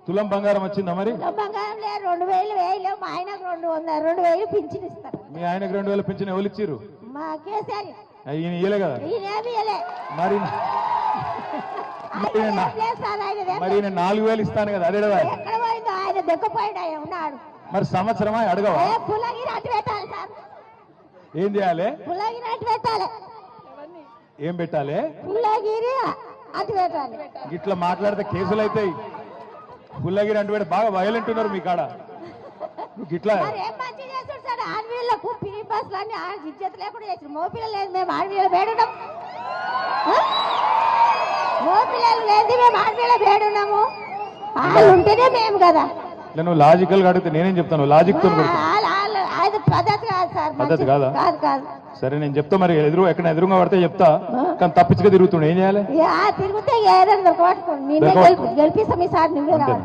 తులం బంగారం వచ్చిందా మరి? తులం బంగారం లేదు, 2000 వేయలేవు. మా ఆయనకు 200 పింఛన్ ఇస్తారు. మీ ఆయనకు 2000 పింఛన్ ఎవరు ఇచ్చిర్రు? మా కేసీఆర్ ఈయన ఇయ్యలే కదా ఈయనేమి ఇయ్యలే. మరి మరి ఈయన 4000 ఇస్తాను కదా అదే కదా. ఎక్కడ పోయిందో ఆయన దెక్కపోయిండు, ఆయన ఉన్నాడు. మరి సంవత్సరమా అడగవా? పుల్లగిరి అటు పెట్టాలి సార్. ఏం చేయాలి? పుల్లగిరి అటు పెట్టాలి. ఏం పెట్టాలి? పుల్లగిరి అటు పెట్టాలి. ఇట్లా మాట్లాడితే కేసులు అవుతాయి. పుల్లగిరి అంటూ పెడితే బాగా వైలెంట్ ఉన్నారు మీ కాడ. ఇట్లా ఏం మంచి చేస్తాడు సార్. ఆడపిల్లలకు పిరి బస్సులు అన్ని ఇజ్జత లేకుండా చేసారు. మోపిల్లలు లేదు, మేము ఆడపిల్లలు వేడున్నాం. మోపిల్లలు లేదు, మేము ఆడపిల్ల వేడున్నాము. వాళ్ళు ఉంటేనే మేము కదా. నువ్వు లాజికల్ గా అడిగితే నేనేం చెప్తాను? లాజిక్ తో పద్ధతి కాదు సార్. పద్ధతి కాదా? కాదు కాదు. సరే నేను చెప్తా. మరి ఎక్కడ ఎదురుగా పడితే చెప్తా, కానీ తప్పించుగా తిరుగుతుండే ఏం చేయాలి? తిరిగితే ఏదైనా దొరకబట్టుకోండి. గెలిపిస్తాం ఈసారి.